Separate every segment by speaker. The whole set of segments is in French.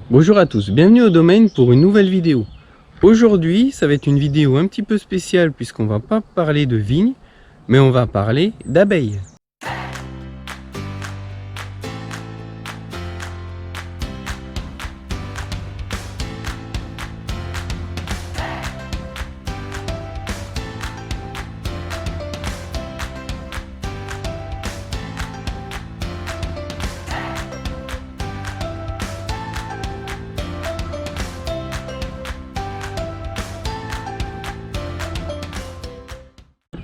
Speaker 1: Bonjour à tous, bienvenue au domaine pour une nouvelle vidéo. Aujourd'hui, ça va être une vidéo un petit peu spéciale puisqu'on va pas parler de vignes, mais on va parler d'abeilles.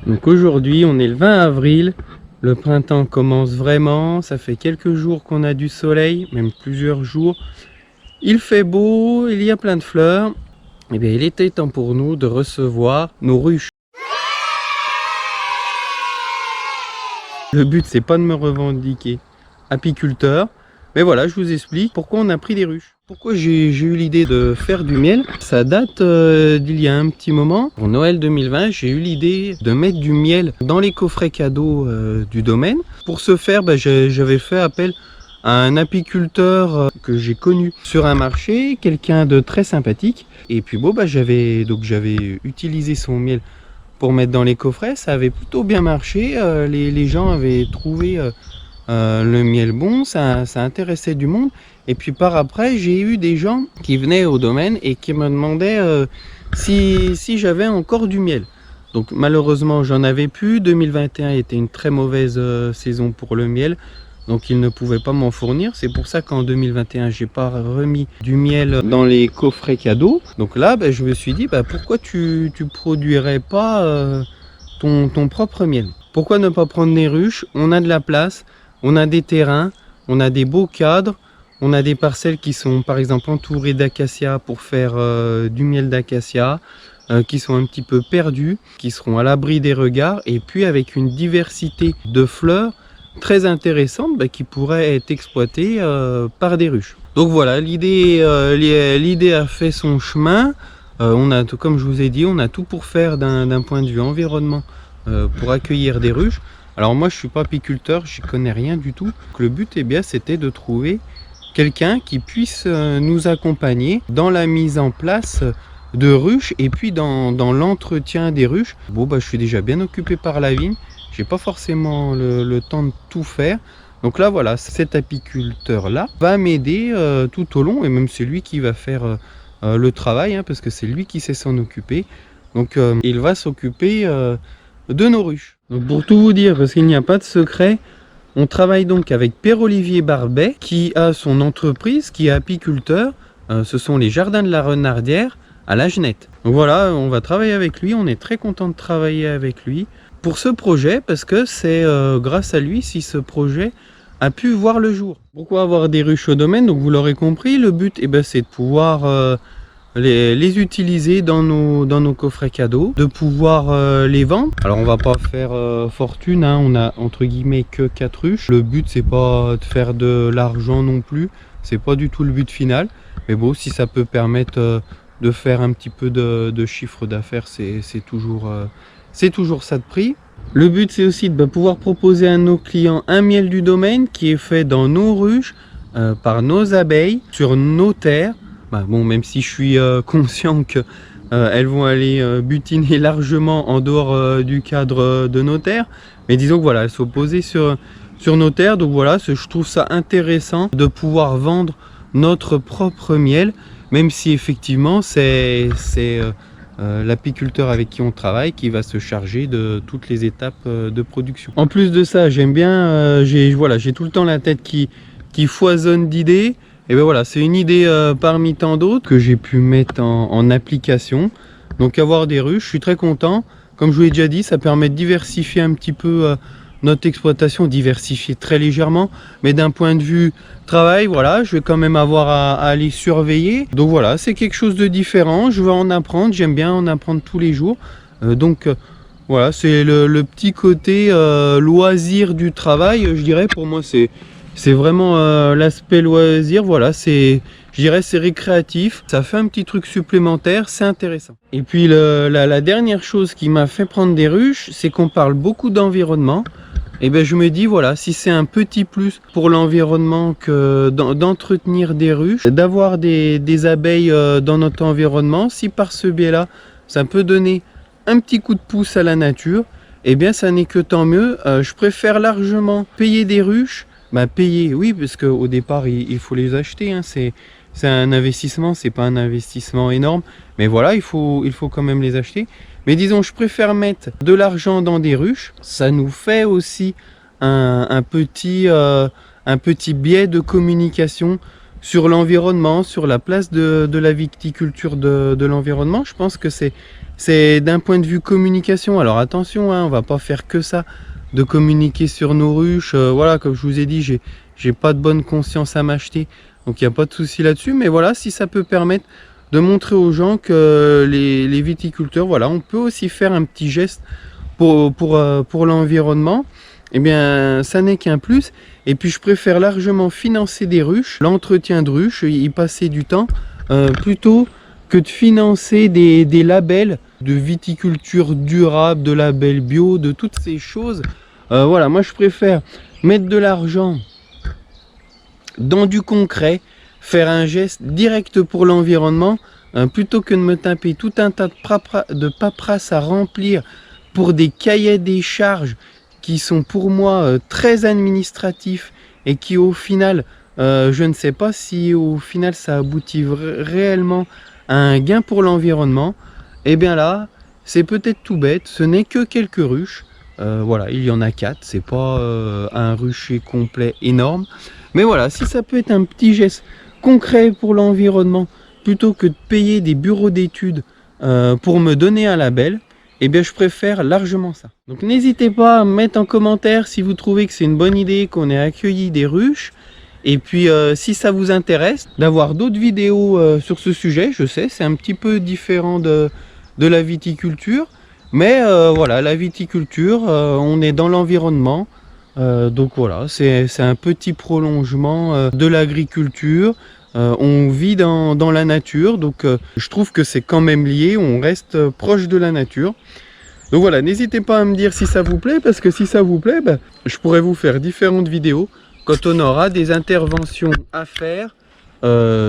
Speaker 1: Donc aujourd'hui, on est le 20 avril, le printemps commence vraiment, ça fait quelques jours qu'on a du soleil, même plusieurs jours. Il fait beau, il y a plein de fleurs. Et bien, il était temps pour nous de recevoir nos ruches. Le but, c'est pas de me revendiquer apiculteur, mais voilà, je vous explique pourquoi on a pris des ruches. Pourquoi j'ai eu l'idée de faire du miel. Ça date d'il y a un petit moment. Pour Noël 2020, j'ai eu l'idée de mettre du miel dans les coffrets cadeaux du domaine. Pour ce faire, j'avais fait appel à un apiculteur que j'ai connu sur un marché, quelqu'un de très sympathique. Et puis bon, j'avais utilisé son miel pour mettre dans les coffrets. Ça avait plutôt bien marché. Les gens avaient trouvé le miel bon, ça intéressait du monde. Et puis par après, j'ai eu des gens qui venaient au domaine et qui me demandaient si j'avais encore du miel. Donc malheureusement, j'en avais plus. 2021 était une très mauvaise saison pour le miel. Donc ils ne pouvaient pas m'en fournir. C'est pour ça qu'en 2021, j'ai pas remis du miel dans les coffrets cadeaux. Donc là, je me suis dit, pourquoi tu produirais pas ton propre miel? Pourquoi ne pas prendre des ruches? On a de la place, on a des terrains, on a des beaux cadres. On a des parcelles qui sont par exemple entourées d'acacia pour faire du miel d'acacia, qui sont un petit peu perdues, qui seront à l'abri des regards, et puis avec une diversité de fleurs très intéressante qui pourrait être exploitée par des ruches. Donc voilà, l'idée a fait son chemin. On a, comme je vous ai dit, on a tout pour faire d'un point de vue environnement pour accueillir des ruches. Alors moi je suis pas apiculteur, je connais rien du tout. Donc, le but c'était de trouver quelqu'un qui puisse nous accompagner dans la mise en place de ruches et puis dans l'entretien des ruches. Bon je suis déjà bien occupé par la vigne, j'ai pas forcément le temps de tout faire. Donc là voilà, cet apiculteur là va m'aider tout au long, et même c'est lui qui va faire le travail parce que c'est lui qui sait s'en occuper. Donc il va s'occuper de nos ruches. Donc pour tout vous dire, parce qu'il n'y a pas de secret, on travaille donc avec Pierre-Olivier Barbet qui a son entreprise, qui est apiculteur. Ce sont les Jardins de la Renardière à La Genette. Donc voilà, on va travailler avec lui. On est très content de travailler avec lui pour ce projet, parce que c'est grâce à lui si ce projet a pu voir le jour. Pourquoi avoir des ruches au domaine? Donc vous l'aurez compris, le but c'est de pouvoir les utiliser dans nos coffrets cadeaux, de pouvoir les vendre. Alors on va pas faire fortune, on a entre guillemets que 4 ruches. Le but c'est pas de faire de l'argent non plus, c'est pas du tout le but final, mais bon, si ça peut permettre de faire un petit peu de chiffre d'affaires, c'est toujours ça de prix. Le but c'est aussi de pouvoir proposer à nos clients un miel du domaine qui est fait dans nos ruches par nos abeilles sur nos terres. Bon, même si je suis conscient que elles vont aller butiner largement en dehors du cadre de nos terres, mais disons que voilà, elles sont posées sur nos terres. Donc voilà, je trouve ça intéressant de pouvoir vendre notre propre miel, même si effectivement c'est l'apiculteur avec qui on travaille qui va se charger de toutes les étapes de production. En plus de ça, j'aime bien, j'ai tout le temps la tête qui foisonne d'idées. Et bien voilà, c'est une idée parmi tant d'autres que j'ai pu mettre en application. Donc avoir des ruches, je suis très content. Comme je vous l'ai déjà dit, ça permet de diversifier un petit peu notre exploitation, diversifier très légèrement. Mais d'un point de vue travail, voilà, je vais quand même avoir à aller surveiller. Donc voilà, c'est quelque chose de différent. Je vais en apprendre, j'aime bien en apprendre tous les jours. Voilà, c'est le petit côté loisir du travail, je dirais. Pour moi, c'est vraiment l'aspect loisir. Voilà, je dirais c'est récréatif, ça fait un petit truc supplémentaire, c'est intéressant. Et puis la dernière chose qui m'a fait prendre des ruches, c'est qu'on parle beaucoup d'environnement. Et ben je me dis voilà, si c'est un petit plus pour l'environnement que d'entretenir des ruches, d'avoir des abeilles dans notre environnement, si par ce biais-là, ça peut donner un petit coup de pouce à la nature, eh bien ça n'est que tant mieux. Je préfère largement payer des ruches, payer, oui, parce qu'au départ il faut les acheter, hein, c'est un investissement, c'est pas un investissement énorme, mais voilà, il faut quand même les acheter. Mais disons, je préfère mettre de l'argent dans des ruches, ça nous fait aussi un petit biais de communication sur l'environnement, sur la place de la viticulture de l'environnement. Je pense que c'est d'un point de vue communication. Alors attention, hein, on va pas faire que ça, de communiquer sur nos ruches. Voilà, comme je vous ai dit, j'ai pas de bonne conscience à m'acheter, donc il n'y a pas de souci là-dessus. Mais voilà, si ça peut permettre de montrer aux gens que les viticulteurs, voilà, on peut aussi faire un petit geste pour l'environnement. Eh bien, ça n'est qu'un plus. Et puis, je préfère largement financer des ruches, l'entretien de ruches, y passer du temps, plutôt que de financer des labels de viticulture durable, de labels bio, de toutes ces choses. Voilà, moi, je préfère mettre de l'argent dans du concret, faire un geste direct pour l'environnement, plutôt que de me taper tout un tas de paperasse à remplir pour des cahiers des charges qui sont pour moi très administratifs et qui au final, je ne sais pas si au final ça aboutit réellement à un gain pour l'environnement. Et bien là, c'est peut-être tout bête, ce n'est que quelques ruches. Voilà, il y en a 4, c'est pas un rucher complet énorme. Mais voilà, si ça peut être un petit geste concret pour l'environnement, plutôt que de payer des bureaux d'études pour me donner un label, eh bien je préfère largement ça. Donc n'hésitez pas à me mettre en commentaire si vous trouvez que c'est une bonne idée qu'on ait accueilli des ruches. Et puis si ça vous intéresse d'avoir d'autres vidéos sur ce sujet, je sais c'est un petit peu différent de la viticulture. Mais voilà, la viticulture, on est dans l'environnement. Donc voilà, c'est un petit prolongement de l'agriculture. On vit dans la nature, donc je trouve que c'est quand même lié, on reste proche de la nature. Donc voilà, n'hésitez pas à me dire si ça vous plaît, parce que si ça vous plaît, je pourrais vous faire différentes vidéos quand on aura des interventions à faire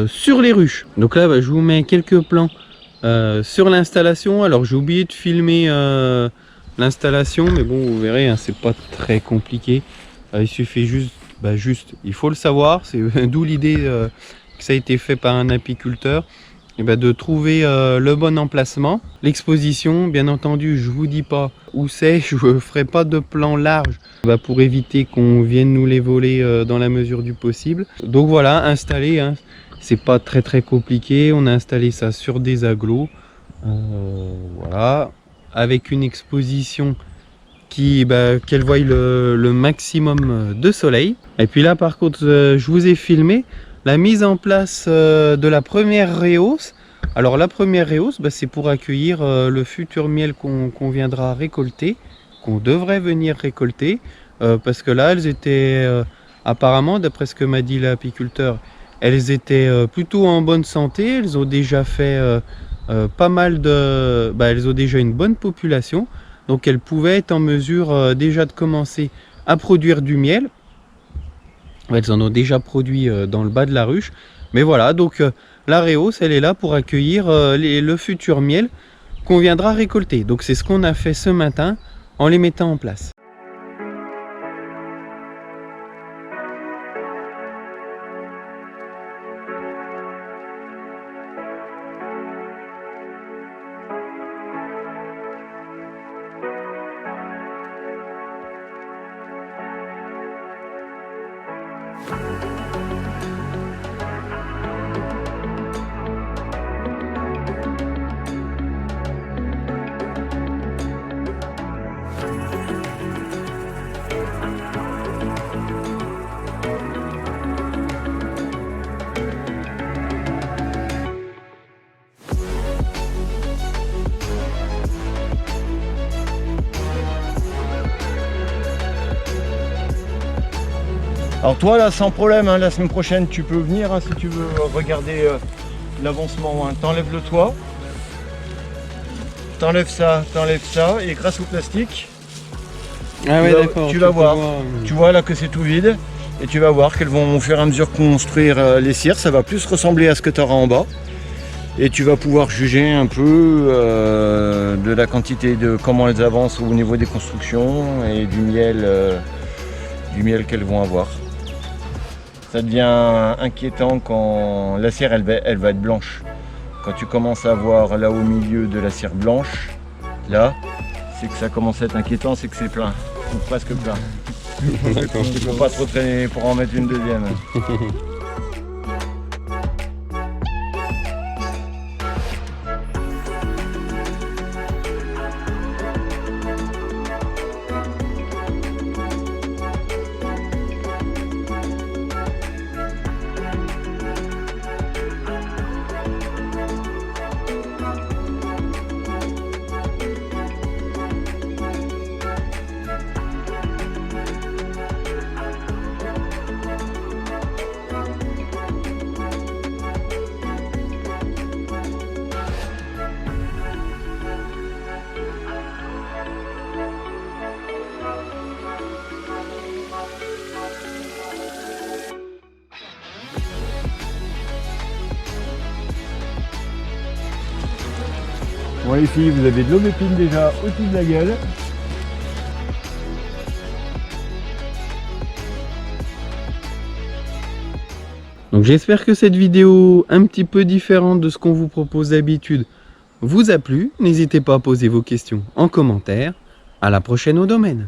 Speaker 1: sur les ruches. Donc là, je vous mets quelques plans sur l'installation. Alors j'ai oublié de filmer l'installation, mais bon, vous verrez, hein, c'est pas très compliqué. Il suffit juste, il faut le savoir, c'est d'où l'idée que ça a été fait par un apiculteur, et de trouver le bon emplacement. L'exposition, bien entendu, je vous dis pas où c'est, je ne ferai pas de plan large pour éviter qu'on vienne nous les voler dans la mesure du possible. Donc voilà, installé, hein, c'est pas très compliqué, on a installé ça sur des agglos, voilà, avec une exposition qu'elle voie le maximum de soleil. Et puis là par contre, je vous ai filmé la mise en place de la première réhausse. Alors la première réhausse, c'est pour accueillir le futur miel qu'on viendra récolter, qu'on devrait venir récolter, parce que là elles étaient apparemment, d'après ce que m'a dit l'apiculteur, elles étaient plutôt en bonne santé. Elles ont déjà fait pas mal de... elles ont déjà une bonne population, donc elles pouvaient être en mesure déjà de commencer à produire du miel. Elles en ont déjà produit dans le bas de la ruche. Mais voilà, donc la réhausse, elle est là pour accueillir le futur miel qu'on viendra récolter. Donc c'est ce qu'on a fait ce matin en les mettant en place.
Speaker 2: Alors toi là sans problème, hein, la semaine prochaine tu peux venir hein, si tu veux regarder l'avancement. Hein. T'enlèves le toit, t'enlèves ça et grâce au plastique,
Speaker 1: Ah ouais,
Speaker 2: vas-
Speaker 1: d'accord.
Speaker 2: tu vas
Speaker 1: peux
Speaker 2: voir. Tu vois là que c'est tout vide et tu vas voir qu'elles vont au fur et à mesure construire les cires, ça va plus ressembler à ce que tu auras en bas. Et tu vas pouvoir juger un peu de la quantité, de comment elles avancent au niveau des constructions et du miel qu'elles vont avoir. Ça devient inquiétant quand la cire elle va être blanche. Quand tu commences à voir là au milieu de la cire blanche, là, c'est que ça commence à être inquiétant, c'est que c'est plein, ou presque plein.
Speaker 1: D'accord.
Speaker 2: Il ne faut pas trop traîner pour en mettre une deuxième. Bon les filles, vous avez de l'aubépine déjà au-dessus de la gueule.
Speaker 1: Donc j'espère que cette vidéo un petit peu différente de ce qu'on vous propose d'habitude vous a plu. N'hésitez pas à poser vos questions en commentaire. À la prochaine au domaine.